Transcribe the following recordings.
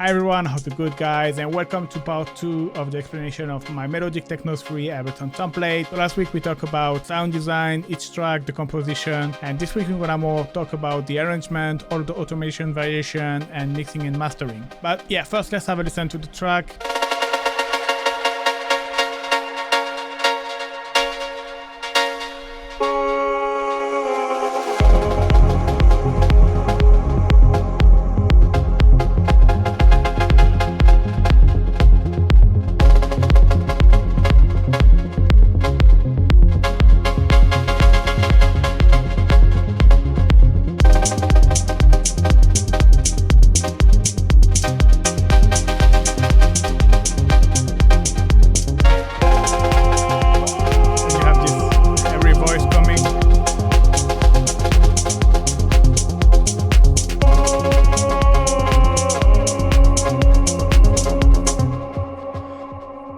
Hi everyone, hope you're good guys, and welcome to part 2 of the explanation of my Melodic Techno 3 Ableton template. So last week we talked about sound design, each track, the composition, and this week we're gonna more talk about the arrangement, all the automation, variation, and mixing and mastering. But yeah, first let's have a listen to the track.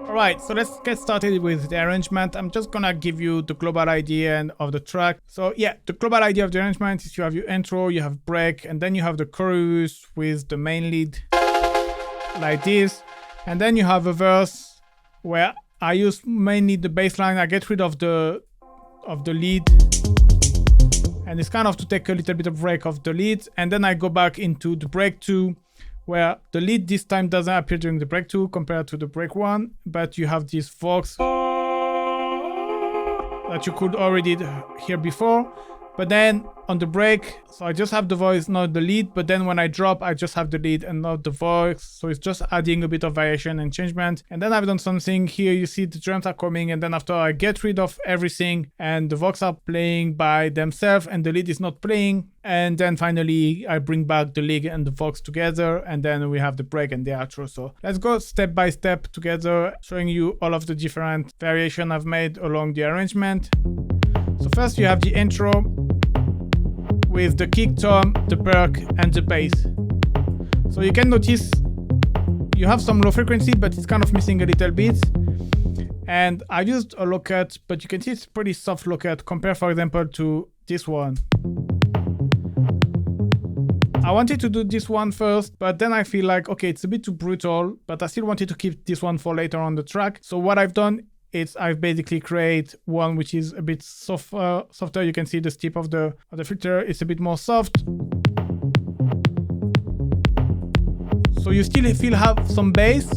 Alright, so let's get started with the arrangement. I'm just gonna give you the global idea of the track. So yeah, the global idea of the arrangement is you have your intro, you have break, and then you have the chorus with the main lead like this. And then you have a verse where I use mainly the bass line. I get rid of the lead. And it's kind of to take a little bit of break of the lead. And then I go back into the break 2, where the lead this time doesn't appear during the break 2 compared to the break 1, but you have this Vox that you could already hear before. But then on the break, so I just have the voice, not the lead, but then when I drop, I just have the lead and not the voice. So it's just adding a bit of variation and changement. And then I've done something here, you see the drums are coming, and then after I get rid of everything and the Vox are playing by themselves and the lead is not playing. And then finally I bring back the lead and the Vox together, and then we have the break and the outro. So let's go step by step together, showing you all of the different variation I've made along the arrangement. So first you have the intro with the kick, tom, the perk, and the bass. So you can notice you have some low frequency, but it's kind of missing a little bit. And I used a low cut, but you can see it's pretty soft low cut compared, for example, to this one. I wanted to do this one first, but then I feel like, okay, it's a bit too brutal, but I still wanted to keep this one for later on the track. So what I've done is I've basically created one which is a bit softer. You can see the tip of the filter is a bit more soft. So you still have some bass.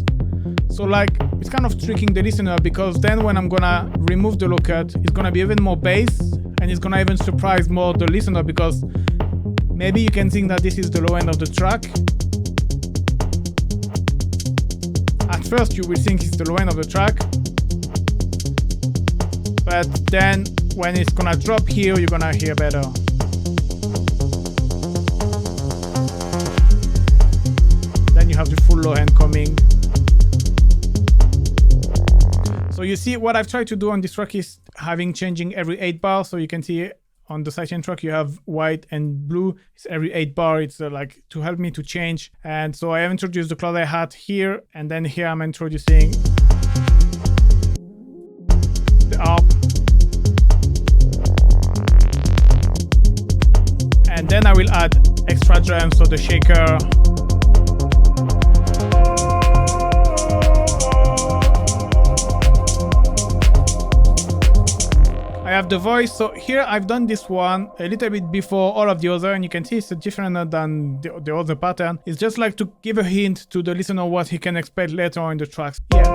So like it's kind of tricking the listener, because then when I'm gonna remove the low cut, it's gonna be even more bass, and it's gonna even surprise more the listener, because maybe you can think that this is the low end of the track. At first you will think it's the low end of the track, but then when it's gonna drop here, you're gonna hear better. Then you have the full low end coming. So you see what I've tried to do on this track is changing every 8 bars. So you can see on the sidechain track you have white and blue. It's every 8 bar. It's like to help me to change. And so I have introduced the cloud hi-hat here, and then here I'm introducing the harp. And then I will add extra drums, so the shaker. I have the voice, so here I've done this one a little bit before all of the other, and you can see it's different than the other pattern. It's just like to give a hint to the listener what he can expect later on in the tracks. Yeah.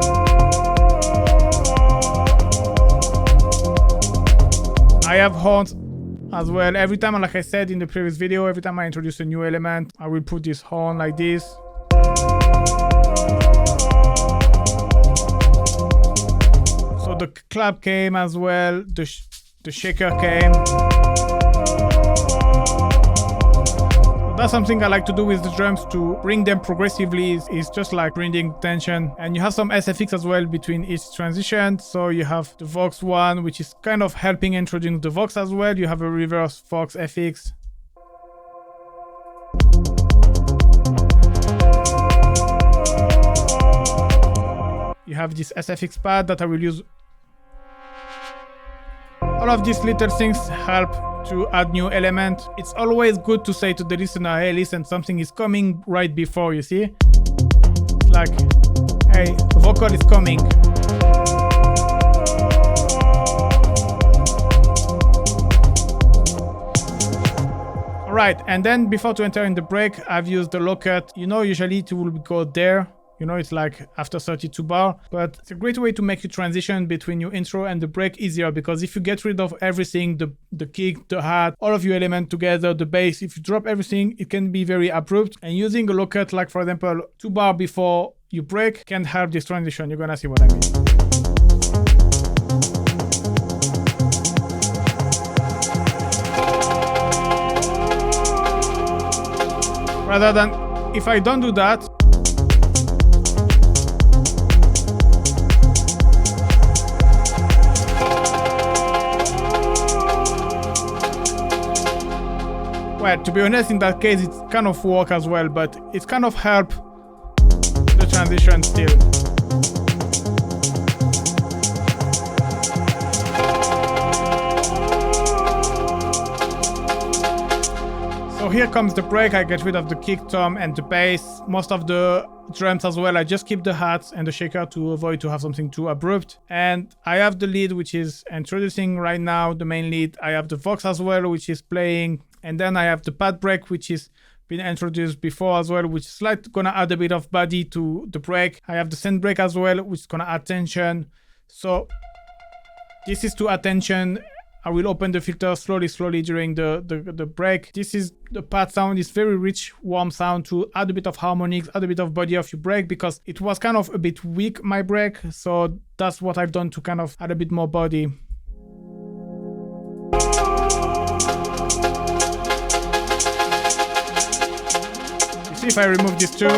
I have horns as well. Every time, like I said in the previous video, every time I introduce a new element, I will put this horn like this. So the clap came as well, the shaker came. That's something I like to do with the drums, to bring them progressively. It's just like bringing tension. And you have some SFX as well between each transition. So you have the Vox one, which is kind of helping introduce the Vox as well. You have a reverse Vox FX. You have this SFX pad that I will use. All of these little things help to add new element. It's always good to say to the listener, hey, listen, something is coming right before, you see? like, hey, vocal is coming. Alright, and then before to enter in the break, I've used the low cut. You know, usually it will go there. You know, it's like after 32 bar, but it's a great way to make you transition between your intro and the break easier, because if you get rid of everything, the kick, the hat, all of your elements together, the bass, if you drop everything, it can be very abrupt, and using a low cut, like for example, 2 bar before you break, can help this transition. You're gonna see what I mean. Rather than, if I don't do that, well, to be honest, in that case, it's kind of work as well, but it's kind of help the transition still. So here comes the break. I get rid of the kick, tom, and the bass. Most of the drums as well. I just keep the hats and the shaker to avoid to have something too abrupt. And I have the lead, which is introducing right now, the main lead. I have the Vox as well, which is playing. And then I have the pad break, which is been introduced before as well, which is like gonna add a bit of body to the break. I have the send break as well, which is gonna add tension. So this is to add tension. I will open the filter slowly during the break. This is the pad sound. It's very rich, warm sound to add a bit of harmonics, add a bit of body of your break, because it was kind of a bit weak, my break. So that's what I've done to kind of add a bit more body. You see if I remove this too.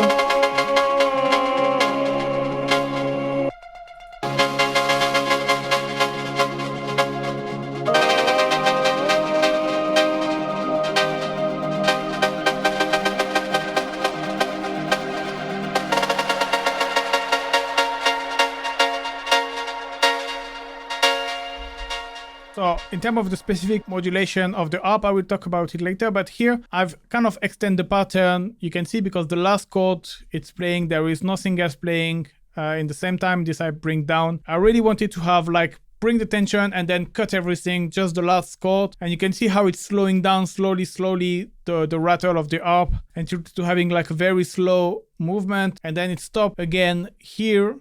So in terms of the specific modulation of the harp, I will talk about it later, but here I've kind of extended the pattern. You can see because the last chord it's playing, there is nothing else playing in the same time. This I bring down. I really wanted to have like bring the tension and then cut everything, just the last chord. And you can see how it's slowing down slowly the rattle of the harp, and to having like a very slow movement, and then it stops again here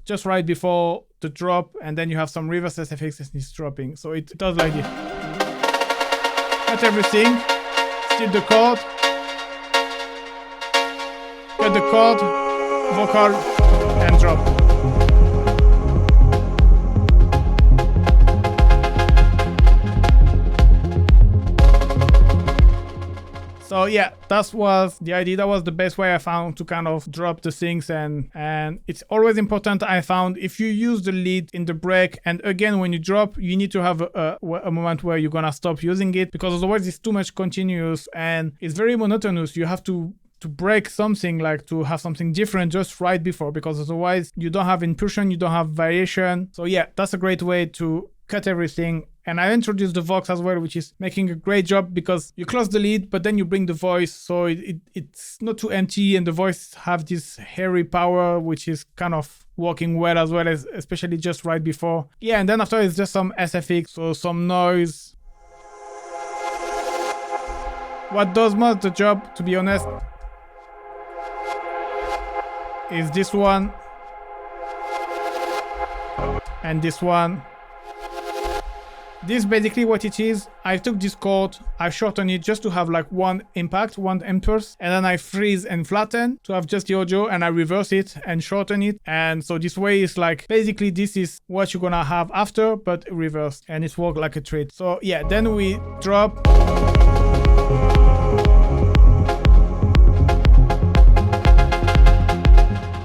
just right before the drop, and then you have some reverse effects and it's dropping. So it does like this. Cut everything, still the chord, cut the chord, vocal, and drop. So yeah, that was the idea. That was the best way I found to kind of drop the things, and it's always important, I found, if you use the lead in the break, and again when you drop, you need to have a moment where you're gonna stop using it, because otherwise it's too much continuous and it's very monotonous. You have to break something, like to have something different just right before, because otherwise you don't have impulsion, you don't have variation. So yeah, that's a great way to cut everything. And I introduced the Vox as well, which is making a great job, because you close the lead, but then you bring the voice, so it's not too empty, and the voice have this hairy power, which is kind of working well as well, as especially just right before. Yeah, and then after it's just some SFX, so some noise. What does most the job, to be honest, is this one and this one. This basically what it is. I took this chord, I shortened it just to have like one impact, one impulse, and then I freeze and flatten to have just the audio, and I reverse it and shorten it. And so this way is like, basically this is what you're gonna have after, but reversed, and it's worked like a treat. So yeah, then we drop.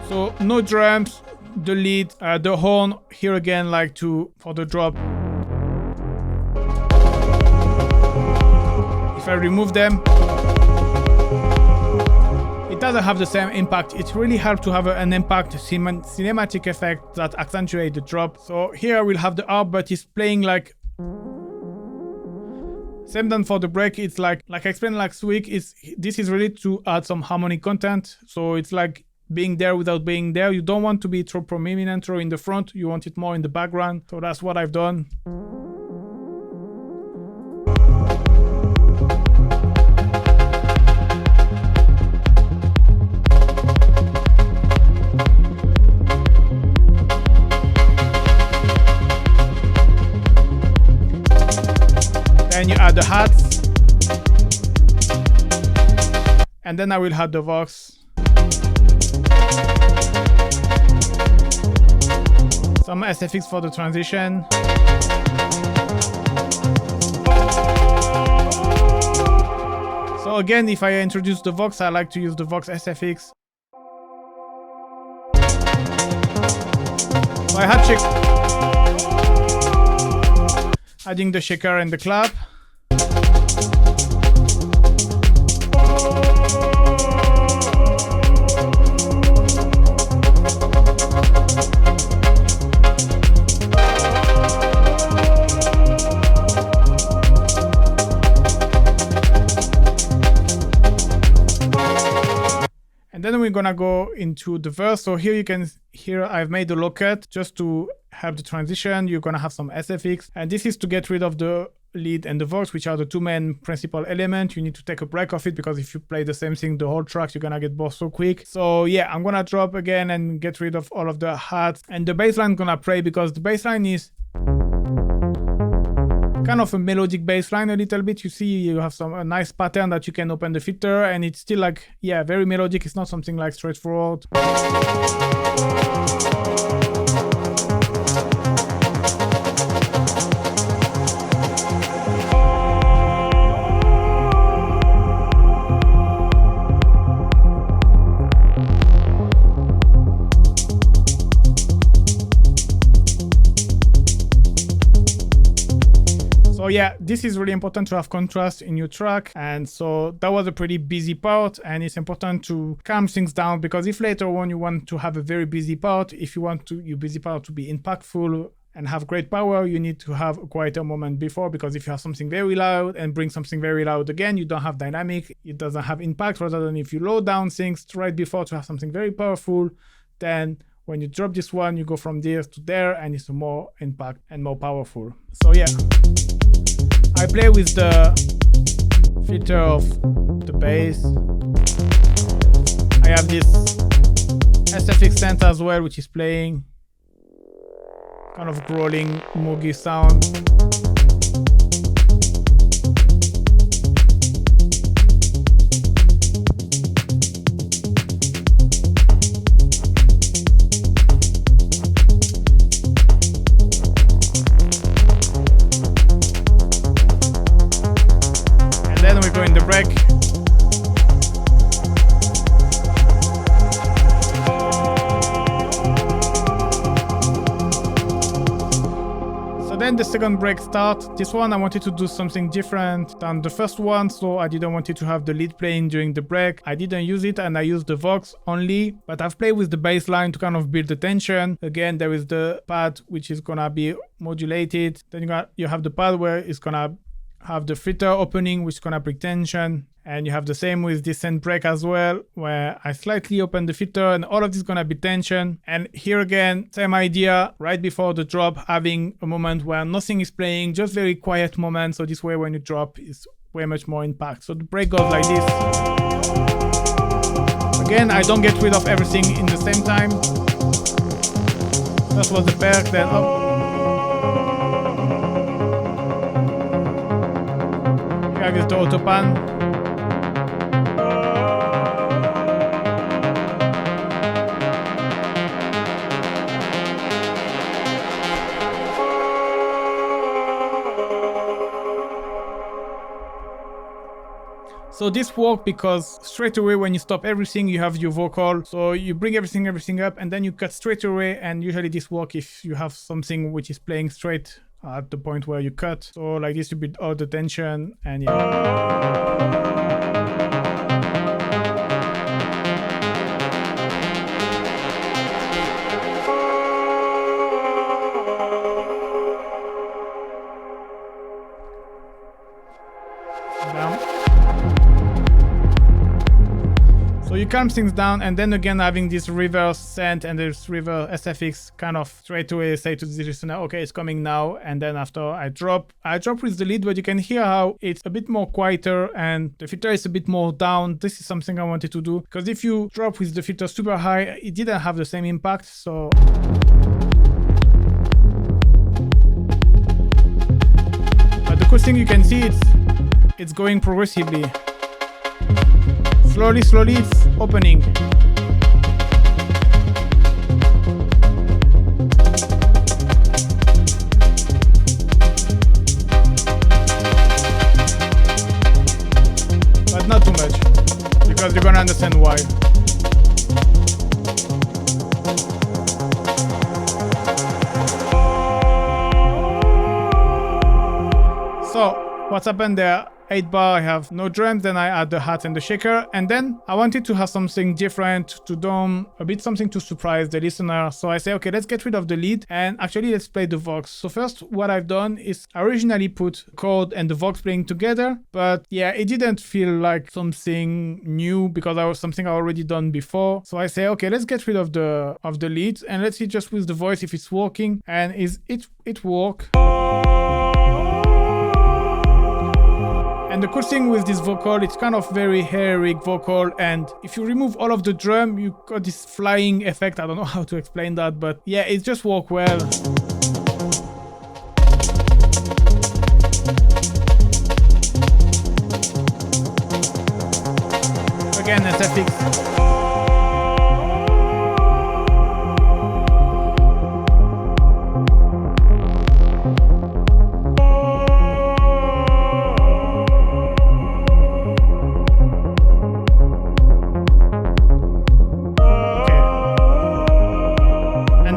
So no drums, the lead, the horn here again, like for the drop. If I remove them, it doesn't have the same impact. It really helps to have an impact, cinematic effect that accentuate the drop. So here we'll have the harp, but it's playing like same than for the break. It's like I explained last week, this is really to add some harmonic content. So it's like being there without being there. You don't want to be too prominent or in the front, you want it more in the background. So that's what I've done. Then you add the hats, and then I will add the Vox. Some SFX for the transition. So again, if I introduce the Vox, I like to use the Vox SFX. So I had adding the shaker and the clap. And then we're gonna go into the verse. So here you can hear I've made a low cut just to have the transition. You're gonna have some SFX, and this is to get rid of the lead and the Vox, which are the two main principal elements. You need to take a break of it, because if you play the same thing the whole track, you're gonna get bored so quick. So yeah, I'm gonna drop again and get rid of all of the hats, and the bass line gonna play, because the bass line is kind of a melodic bass line a little bit. You see you have a nice pattern that you can open the filter, and it's still like, yeah, very melodic. It's not something like straightforward. So yeah, this is really important to have contrast in your track. And so that was a pretty busy part, and it's important to calm things down, because if later on you want to have a very busy part, if you want your busy part to be impactful and have great power, you need to have a quieter moment before, because if you have something very loud and bring something very loud again, you don't have dynamic, it doesn't have impact. Rather than if you low down things right before to have something very powerful, then when you drop this one, you go from there to there, and it's more impact and more powerful. So yeah, I play with the filter of the bass. I have this SFX synth as well, which is playing kind of growling, moogie sound. In the break. So then the second break starts. This one I wanted to do something different than the first one, so I didn't want it to have the lead playing during the break. I didn't use it, and I used the Vox only, but I've played with the bass line to kind of build the tension. Again, there is the pad which is gonna be modulated. Then you have the pad where it's gonna have the filter opening, which is gonna bring tension, and you have the same with this end break as well, where I slightly open the filter, and all of this is gonna be tension. And here again, same idea, right before the drop, having a moment where nothing is playing, just very quiet moment. So this way, when you drop, it's way much more impact. So the break goes like this. Again, I don't get rid of everything in the same time. That was the perk, then up. Here is the autopan. So this works because straight away when you stop everything, you have your vocal. So you bring everything up, and then you cut straight away. And usually this works if you have something which is playing straight at the point where you cut. So like this, you build all the tension, and yeah. you calm things down, and then again having this reverse send and this reverse SFX kind of straight away say to the listener, okay, it's coming now. And then after I drop with the lead, but you can hear how it's a bit more quieter and the filter is a bit more down. This is something I wanted to do, because if you drop with the filter super high, it didn't have the same impact. So but the cool thing you can see, it's going progressively. Slowly it's opening. But not too much, because you're gonna understand why. So, what's happened there? 8 bar, I have no drums, then I add the hat and the shaker, and then I wanted to have something different, to dome a bit, something to surprise the listener. So I say, okay, let's get rid of the lead and actually let's play the Vox. So first, what I've done is I originally put chord and the Vox playing together, but yeah, it didn't feel like something new because I was something I already done before. So I say, okay, let's get rid of the leads and let's see just with the voice if it's working, and it work. And the cool thing with this vocal, it's kind of very heroic vocal, and if you remove all of the drum, you got this flying effect. I don't know how to explain that, but yeah, it just works well. Again, SFX.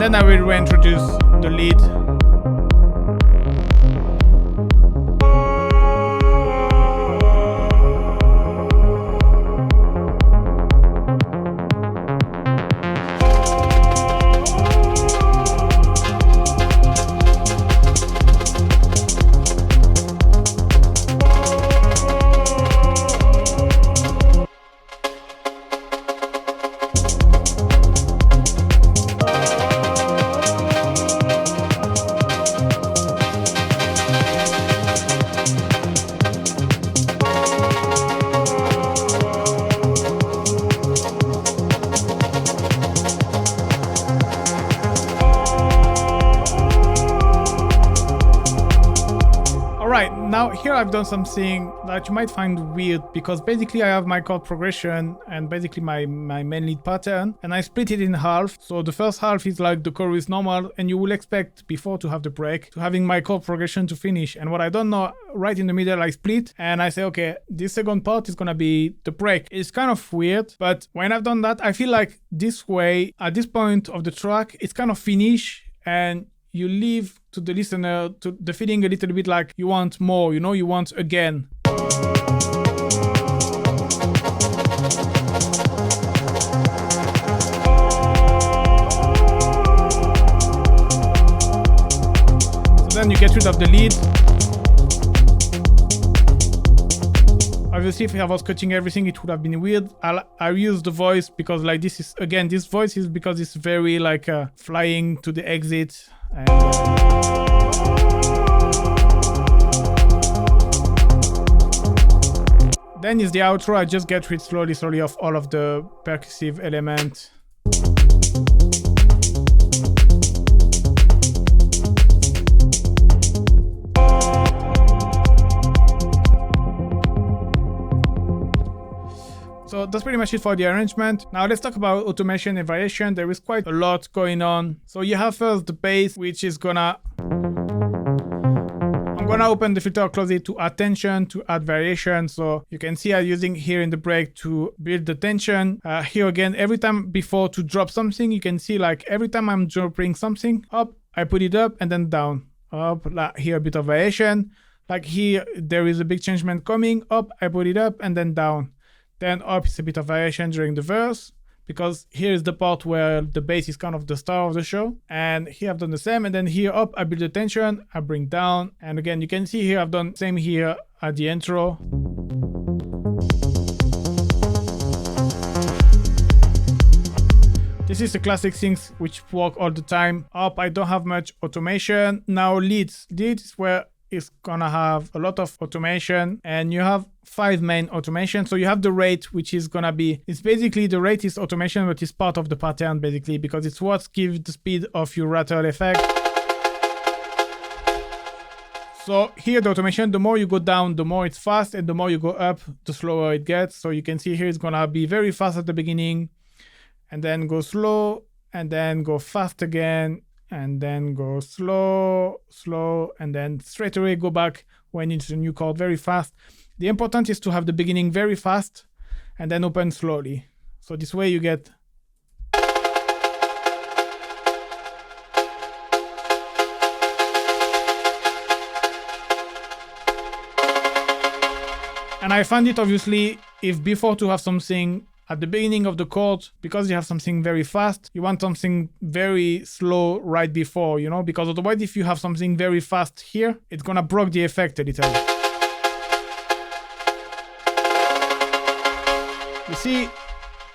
Then I will reintroduce the lead. Now here I've done something that you might find weird, because basically I have my chord progression and basically my main lead pattern, and I split it in half. So the first half is like the chorus normal, and you will expect before to have the break, to having my chord progression to finish. And what I don't know, right in the middle I split and I say, okay, this second part is gonna be the break. It's kind of weird, but when I've done that, I feel like this way, at this point of the track, it's kind of finished, and you leave to the listener to the feeling a little bit like you want more, you know, you want again. So then you get rid of the lead. Obviously, if I was cutting everything, it would have been weird. I use the voice because like this is, again, this voice is because it's very like flying to the exit. And, then is the outro. I just get rid slowly of all of the percussive element. So that's pretty much it for the arrangement. Now let's talk about automation and variation. There is quite a lot going on. So you have first the bass, which is I'm gonna open the filter, close it to add tension, to add variation. So you can see I'm using here in the break to build the tension. Here again, every time before to drop something, you can see like every time I'm dropping something up, I put it up and then down. Up, like here a bit of variation. Like here, there is a big changement coming up, I put it up and then down. Then up is a bit of variation during the verse, because here is the part where the bass is kind of the star of the show. And here I've done the same, and then here up I build the tension, I bring down, and again you can see here I've done same here at the intro. This is the classic things which work all the time. Up, I don't have much automation. Now leads. Leads is where it's gonna have a lot of automation, and you have 5 main automation. So you have the rate, which is gonna be, it's basically the rate is automation, but it's part of the pattern basically, because it's what gives the speed of your rattle effect. So here the automation, the more you go down, the more it's fast, and the more you go up, the slower it gets. So you can see here it's gonna be very fast at the beginning, and then go slow, and then go fast again, and then go slow, slow, and then straight away go back when it's a new chord very fast. The important is to have the beginning very fast and then open slowly. So this way you get. And I find it obviously, if before to have something at the beginning of the chord, because you have something very fast, you want something very slow right before, you know, because otherwise if you have something very fast here, it's gonna break the effect a little. You see,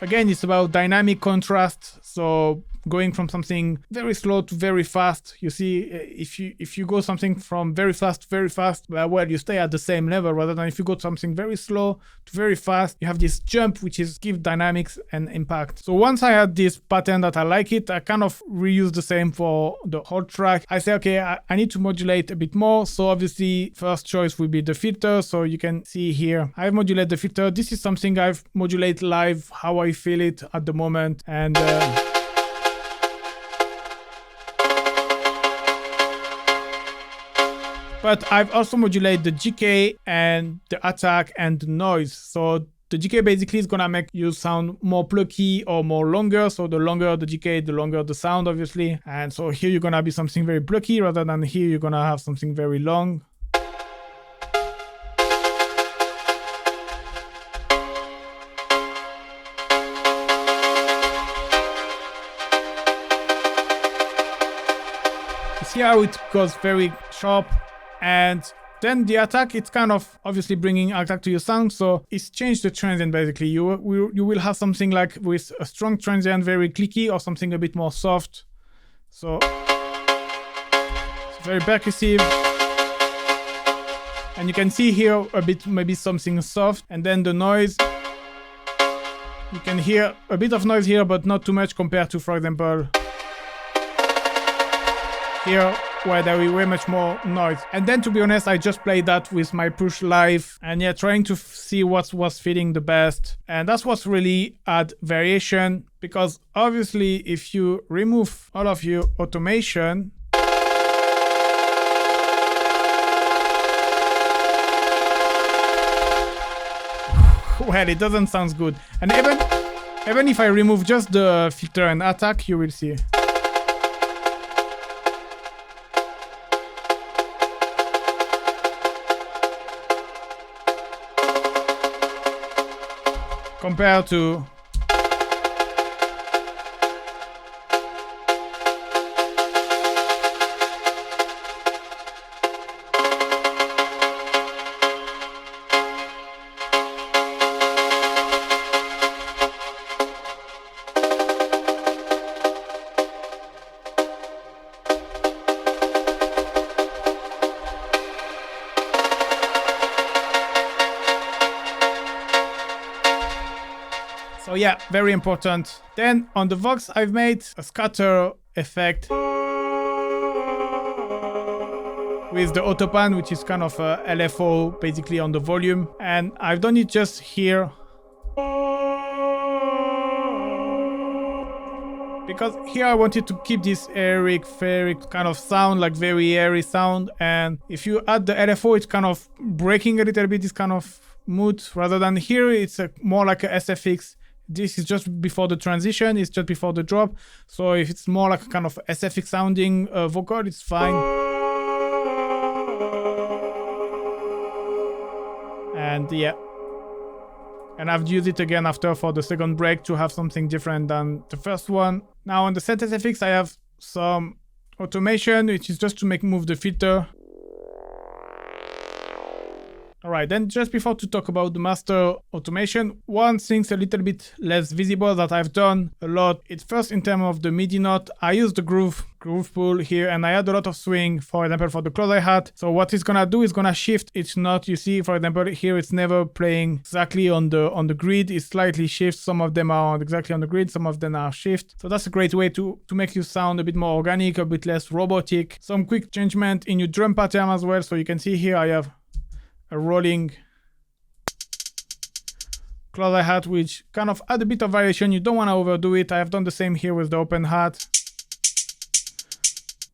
again, it's about dynamic contrast. So going from something very slow to very fast, you see, if you go something from very fast to very fast, well, you stay at the same level, rather than if you go something very slow to very fast, you have this jump, which is give dynamics and impact. So once I had this pattern that I like it, I kind of reuse the same for the whole track. I say, okay, I need to modulate a bit more. So obviously first choice will be the filter. So you can see here, I've modulated the filter. This is something I've modulated live, how I feel it at the moment. And but I've also modulated the GK and the attack and the noise. So the GK basically is gonna make you sound more plucky or more longer. So the longer the GK, the longer the sound, obviously. And so here you're gonna be something very plucky, rather than here you're gonna have something very long. You see how it goes very sharp. And then the attack, it's kind of obviously bringing attack to your sound. So it's changed the transient basically. You will have something like with a strong transient, very clicky, or something a bit more soft. So it's very percussive. And you can see here a bit, maybe something soft. And then the noise, you can hear a bit of noise here, but not too much compared to, for example, here, where there is way much more noise. And then, to be honest, I just played that with my push live, and yeah, trying to see what was fitting the best. And that's what's really add variation, because obviously if you remove all of your automation, well, it doesn't sound good. And even if I remove just the filter and attack, you will see. Compared to yeah, very important. Then on the Vox, I've made a scatter effect with the autopan, which is kind of a LFO basically on the volume. And I've done it just here, because here I wanted to keep this airy kind of sound, like very airy sound. And if you add the LFO, it's kind of breaking a little bit this kind of mood, rather than here it's more like a SFX. This is just before the transition, it's just before the drop. So if it's more like a kind of SFX sounding vocal, it's fine. And yeah. And I've used it again after for the second break to have something different than the first one. Now on the set SFX, I have some automation, which is just to move the filter. All right, then just before to talk about the master automation, one thing's a little bit less visible that I've done a lot. It's first in terms of the MIDI note. I use the groove pool here, and I add a lot of swing, for example, for the close hi-hat. So what it's gonna do is gonna shift each note. You see, for example, here it's never playing exactly on the grid. It slightly shifts. Some of them are exactly on the grid, some of them are shift. So that's a great way to make you sound a bit more organic, a bit less robotic. Some quick changement in your drum pattern as well. So you can see here I have a rolling close hi-hat, which kind of add a bit of variation. You don't want to overdo it. I have done the same here with the open hat.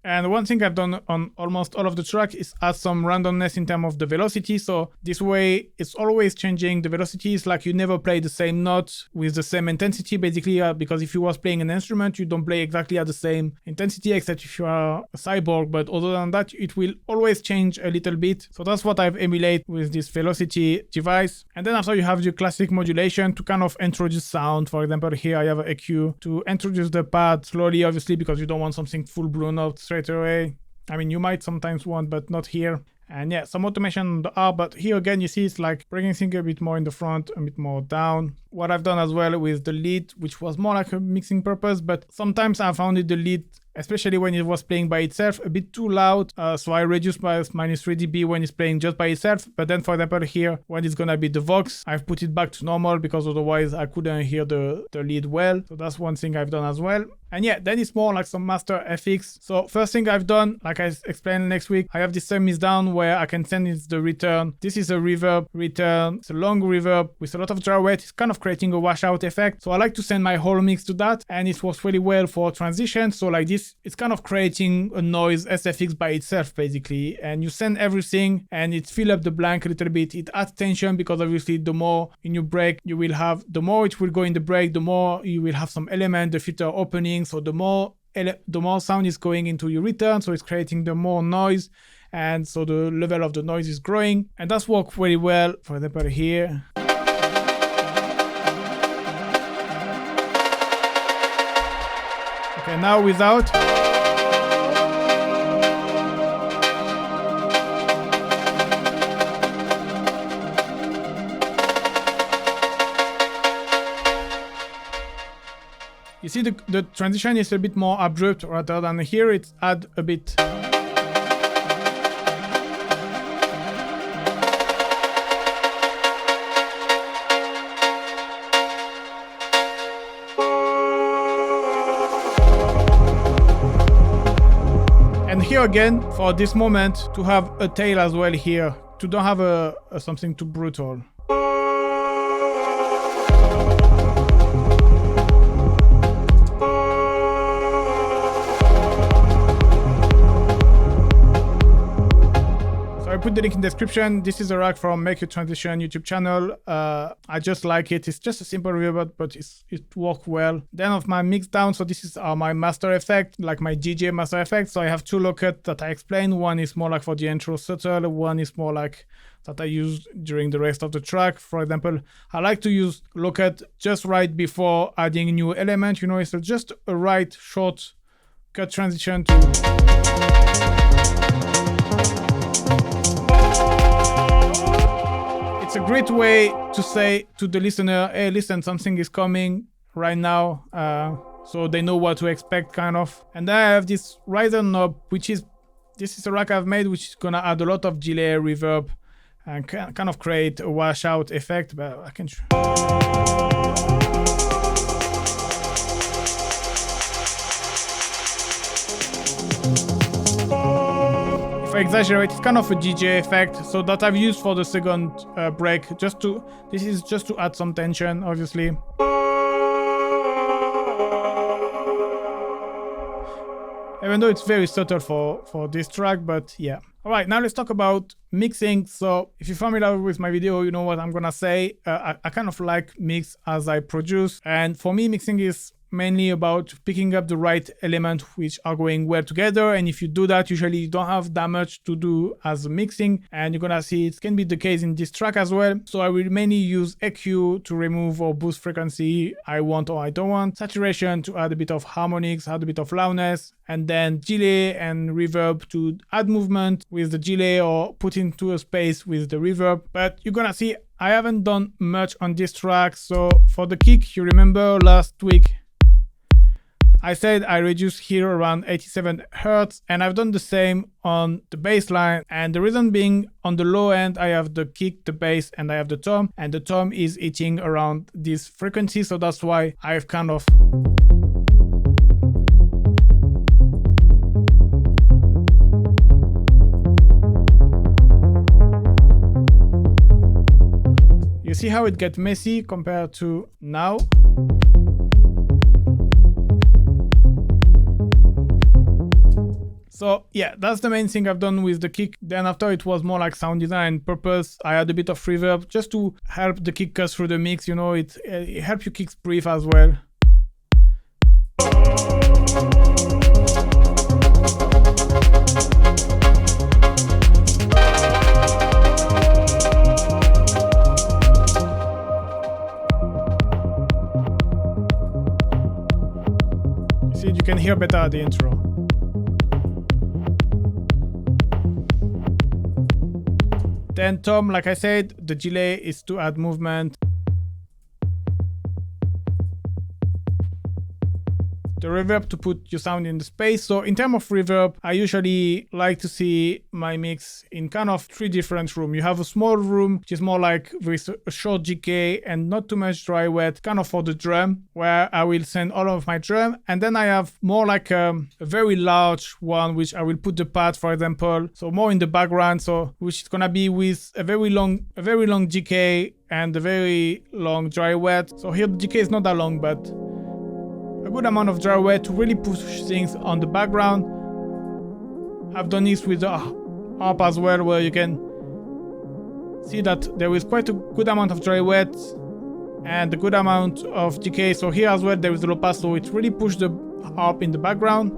And one thing I've done on almost all of the track is add some randomness in terms of the velocity. So this way it's always changing the velocity. It's like you never play the same note with the same intensity, basically, because if you was playing an instrument, you don't play exactly at the same intensity, except if you are a cyborg. But other than that, it will always change a little bit. So that's what I've emulated with this velocity device. And then after you have your classic modulation to kind of introduce sound. For example, here I have an EQ to introduce the pad slowly, obviously, because you don't want something full blown out straight away. I mean, you might sometimes want, but not here. And yeah, some automation on the R, but here again, you see it's like bringing things a bit more in the front, a bit more down. What I've done as well with the lead, which was more like a mixing purpose, but sometimes I found it the lead, especially when it was playing by itself, a bit too loud. So I reduced by -3 dB when it's playing just by itself. But then, for example, here, when it's gonna be the Vox, I've put it back to normal because otherwise I couldn't hear the lead well. So that's one thing I've done as well. And yeah, then it's more like some master FX. So first thing I've done, like I explained next week, I have this semi down where I can send it the return. This is a reverb return. It's a long reverb with a lot of dry wet. It's kind of creating a washout effect. So I like to send my whole mix to that, and it works really well for transition. So like this, it's kind of creating a noise SFX by itself, basically. And you send everything and it fill up the blank a little bit. It adds tension because obviously the more in your break you will have, the more it will go in the break, the more you will have some element, the filter opening. So the more sound is going into your return, so it's creating the more noise, and so the level of the noise is growing, and that's worked very well. For example, here. Okay, now without. You see the transition is a bit more abrupt rather than here it's add a bit. And here again, for this moment, to have a tail as well here, to don't have a something too brutal. Put the link in the description. This is a rack from Make Your Transition YouTube channel. I just like it. It's just a simple reverb, but it worked well. Then of my mix down, so this is my master effect, like my DJ master effect. So I have two low cut that I explained. One is more like for the intro subtle. One is more like that I use during the rest of the track. For example, I like to use low cut just right before adding a new element. You know, it's just a right short cut transition to. It's a great way to say to the listener, hey, listen, something is coming right now, so they know what to expect, kind of. And then I have this riser knob, this is a rack I've made, which is gonna add a lot of delay, reverb, and kind of create a washout effect, but I can if I exaggerate, it's kind of a DJ effect, so that I've used for the second break, this is just to add some tension, obviously. Even though it's very subtle for this track, but yeah. Alright, now let's talk about mixing. So if you're familiar with my video, you know what I'm gonna say. I kind of like mix as I produce, and for me mixing is mainly about picking up the right elements which are going well together. And if you do that, usually you don't have that much to do as mixing, and you're gonna see it can be the case in this track as well. So I will mainly use EQ to remove or boost frequency I want or I don't want, saturation to add a bit of harmonics, add a bit of loudness, and then delay and reverb to add movement with the delay or put into a space with the reverb. But you're gonna see I haven't done much on this track. So for the kick, you remember last week I said I reduced here around 87 Hz, and I've done the same on the bass line. And the reason being, on the low end, I have the kick, the bass, and I have the tom, and the tom is hitting around this frequency. So that's why I've kind of you see how it gets messy compared to now? So yeah, that's the main thing I've done with the kick. Then after, it was more like sound design purpose. I had a bit of reverb just to help the kick cut through the mix. You know, it helps your kicks breathe as well. You see, you can hear better at the intro. Then tom, like I said, the delay is to add movement. The reverb to put your sound in the space. So in terms of reverb, I usually like to see my mix in kind of 3 different rooms. You have a small room, which is more like with a short GK and not too much dry wet, kind of for the drum, where I will send all of my drum. And then I have more like a very large one, which I will put the pad, for example, so more in the background. So which is gonna be with a very long GK and a very long dry wet. So here the GK is not that long, but a good amount of dry wet to really push things on the background. I've done this with the harp as well, where you can see that there is quite a good amount of dry wet and a good amount of GK. So here as well there is the low pass, so it really pushed the harp in the background.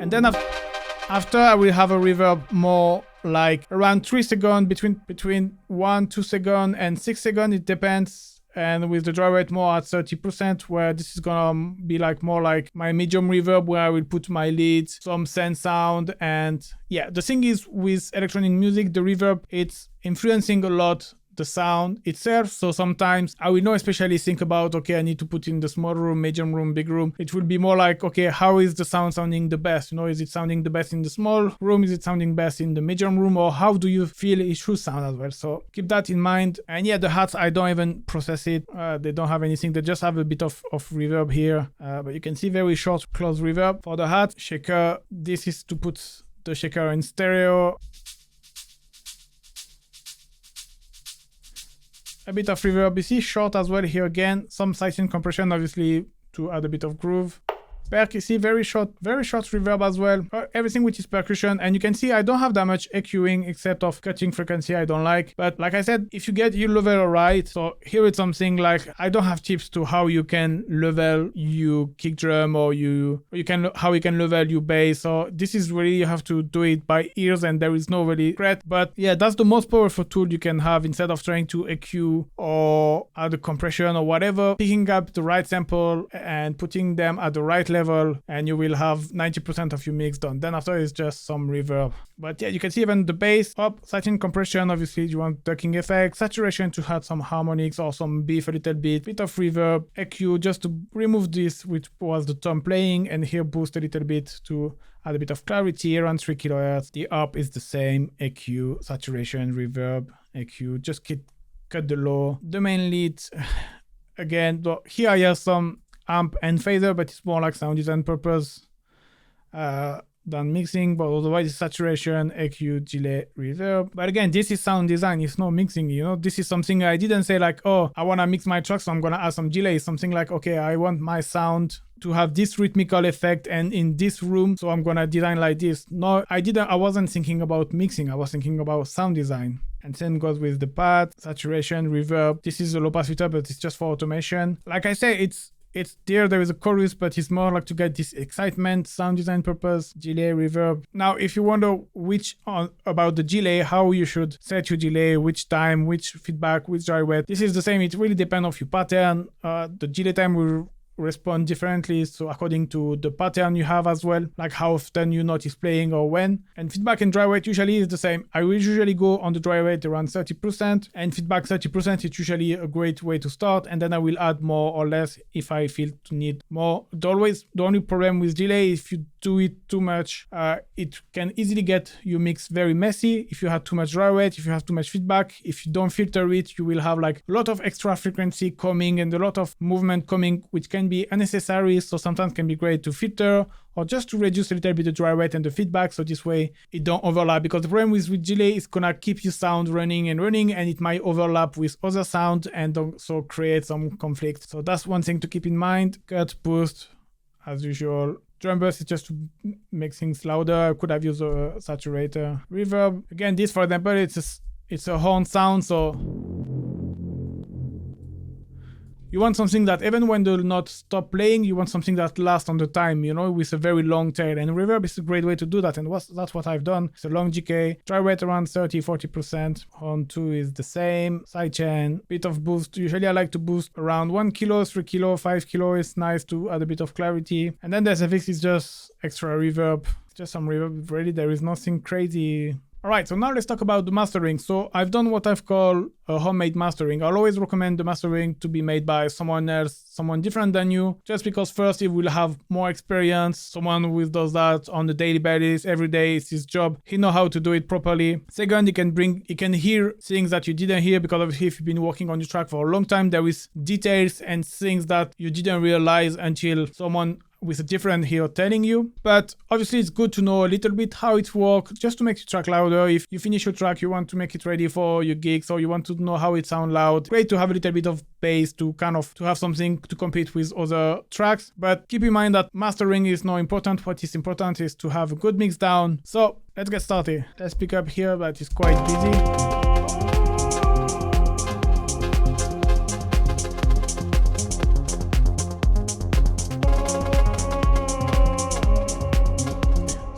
And then after I will have a reverb more like around 3 seconds, between 1-2 seconds and 6 seconds, it depends. And with the dry wet more at 30%, where this is gonna be like more like my medium reverb, where I will put my leads, some send sound. And yeah, the thing is with electronic music, the reverb, it's influencing a lot the sound itself. So sometimes I will not especially think about, okay, I need to put in the small room, medium room, big room. It will be more like, okay, how is the sound sounding the best? You know, is it sounding the best in the small room? Is it sounding best in the medium room? Or how do you feel it should sound as well? So keep that in mind. And yeah, the hats, I don't even process it. They don't have anything. They just have a bit of reverb here. But you can see very short close reverb. For the hat shaker, this is to put the shaker in stereo. A bit of reverb, you see short as well here again, some sidechain compression obviously to add a bit of groove. Perk, you see very short reverb as well. Everything which is percussion, and you can see I don't have that much EQing except of cutting frequency I don't like. But like I said, if you get your level right, so here it's something like I don't have tips to how you can level your kick drum or how you can level your bass. So this is really, you have to do it by ears, and there is no really threat. But yeah, that's the most powerful tool you can have instead of trying to EQ or add a compression or whatever. Picking up the right sample and putting them at the right level, and you will have 90% of your mix done. Then after it's just some reverb. But yeah, you can see even the bass up, sidechain compression, obviously you want ducking effect, saturation to add some harmonics or some beef a little bit of reverb, EQ just to remove this which was the tom playing, and here boost a little bit to add a bit of clarity around 3 kHz. The up is the same, EQ, saturation, reverb, EQ, just cut the low. The main lead, again, here I have some amp and phaser, but it's more like sound design purpose than mixing. But otherwise it's saturation, EQ, delay, reverb. But again, this is sound design, it's no mixing, you know. This is something I didn't say like, oh, I want to mix my track, so I'm gonna add some delay. Something like, okay, I want my sound to have this rhythmical effect and in this room, so I'm gonna design like this. No, I wasn't thinking about mixing, I was thinking about sound design. And same goes with the pad, saturation, reverb. This is a low pass filter, but it's just for automation. Like I say, it's there is a chorus, but it's more like to get this excitement, sound design purpose, delay, reverb. Now, if you wonder about the delay, how you should set your delay, which time, which feedback, which dry wet, this is the same. It really depends on your pattern. The delay time will respond differently, so according to the pattern you have as well, like how often you notice playing or when. And feedback and dry wet usually is the same. I will usually go on the dry wet around 30%, and feedback 30% is usually a great way to start, and then I will add more or less if I feel to need more. The only problem with delay, if you do it too much, it can easily get your mix very messy. If you have too much dry wet, if you have too much feedback, if you don't filter it, you will have like a lot of extra frequency coming and a lot of movement coming, which can be unnecessary. So sometimes can be great to filter or just to reduce a little bit the dry wet and the feedback, so this way it don't overlap. Because the problem with delay is gonna keep your sound running, and it might overlap with other sound and also create some conflict. So that's one thing to keep in mind. Cut, boost, as usual. Drum burst is just to make things louder. I could have used a saturator. Reverb, again, this for example, it's a horn sound, so you want something that even when they'll not stop playing, you want something that lasts on the time, with a very long tail. And reverb is a great way to do that, and that's what I've done. It's a long GK. Dry wet around 30-40%. Horn 2 is the same. Sidechain, bit of boost. Usually I like to boost around 1 kilo, 3 kilo, 5 kilo. It's nice to add a bit of clarity. And then the SFX is just extra reverb. Just some reverb. Really, there is nothing crazy. Alright, so now let's talk about the mastering. So I've done what I've called a homemade mastering. I'll always recommend the mastering to be made by someone else, someone different than you, just because first he will have more experience, someone who does that on a daily basis, every day, it's his job. He knows how to do it properly. Second, he can hear things that you didn't hear, because obviously if you've been working on your track for a long time, there is details and things that you didn't realize until someone with a different ear telling you. But obviously it's good to know a little bit how it works, just to make your track louder. If you finish your track, you want to make it ready for your gigs, or you want to know how it sounds loud, great to have a little bit of bass to have something to compete with other tracks. But keep in mind that mastering is not important. What is important is to have a good mix down. So let's get started. Let's pick up here, but it's quite busy.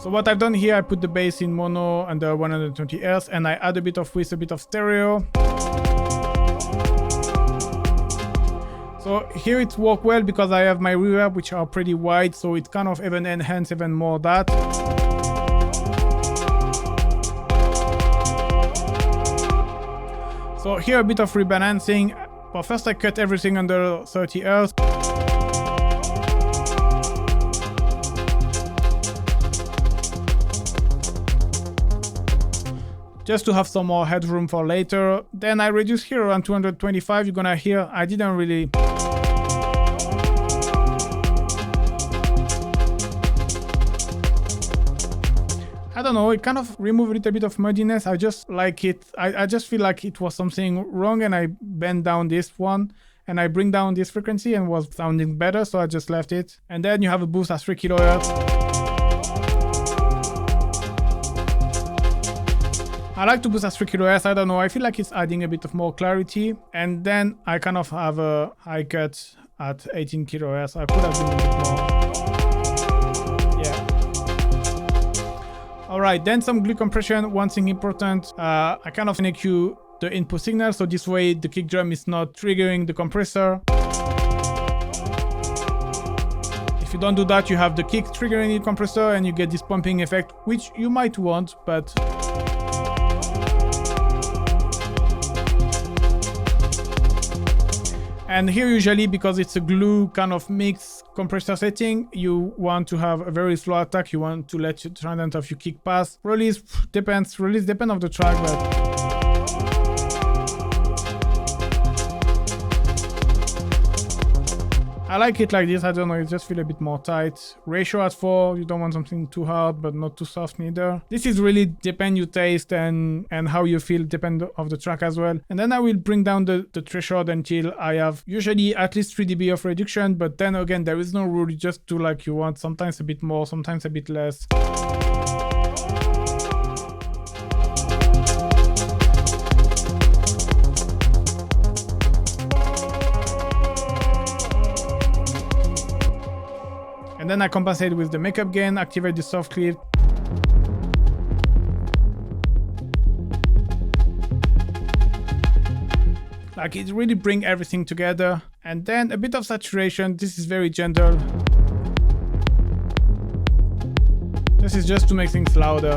So what I've done here, I put the bass in mono under 120 Hz, and I add a bit of width, a bit of stereo. So here it works well because I have my reverb, which are pretty wide, so it kind of even enhance even more that. So here a bit of rebalancing, but first I cut everything under 30 Hz. Just to have some more headroom for later. Then I reduce here around 225. You're gonna hear I didn't really... I don't know, it kind of removed a little bit of muddiness. I just like it. I just feel like it was something wrong, and I bend down this one and I bring down this frequency and was sounding better, so I just left it. And then you have a boost at 3 kHz. I like to boost at 3 kHz, I don't know, I feel like it's adding a bit of more clarity. And then I kind of have a high cut at 18 kHz. I could have been a bit more. Yeah. Alright, then some glue compression. One thing important, I kind of EQ the input signal, so this way the kick drum is not triggering the compressor. If you don't do that, you have the kick triggering the compressor and you get this pumping effect, which you might want, but... And here usually, because it's a glue kind of mix compressor setting, you want to have a very slow attack. You want to let your transient of your kick pass. Release depends on the track, but... I like it like this, I don't know, it just feels a bit more tight. Ratio at 4, you don't want something too hard but not too soft neither. This is really depend your taste and how you feel, depend of the track as well. And then I will bring down the threshold until I have usually at least 3 dB of reduction, but then again there is no rule, you just do like you want, sometimes a bit more, sometimes a bit less. And then I compensate with the makeup gain, activate the soft clip. Like it really brings everything together. And then a bit of saturation. This is very gentle. This is just to make things louder.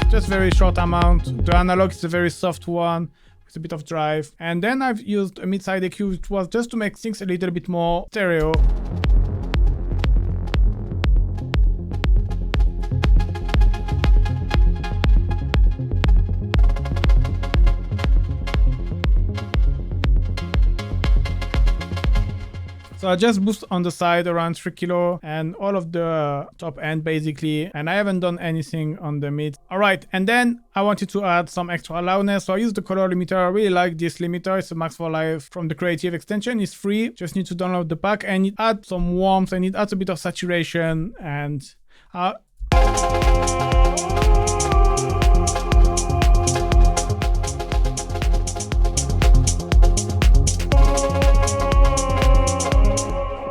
Just very short amount. The analog is a very soft one with a bit of drive. And then I've used a mid-side EQ, which was just to make things a little bit more stereo. So I just boost on the side around 3 kilo and all of the top end basically. And I haven't done anything on the mid. All right. And then I wanted to add some extra loudness. So I used the color limiter. I really like this limiter. It's a Max for Live from the Creative extension. It's free. Just need to download the pack and it adds some warmth and it adds a bit of saturation and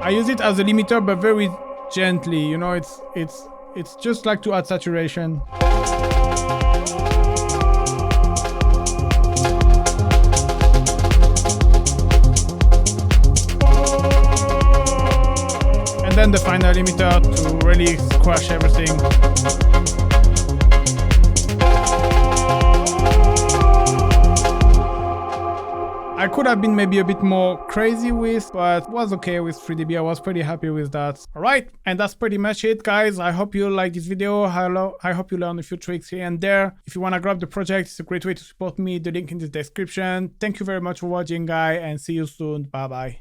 I use it as a limiter, but very gently, you know, it's just like to add saturation. And then the final limiter to really squash everything. I could have been maybe a bit more crazy with, but was okay with 3dB. I was pretty happy with that. All right, and that's pretty much it, guys. I hope you like this video. I hope you learned a few tricks here and there. If you want to grab the project, it's a great way to support me. The link in the description. Thank you very much for watching, guys, and see you soon. Bye-bye.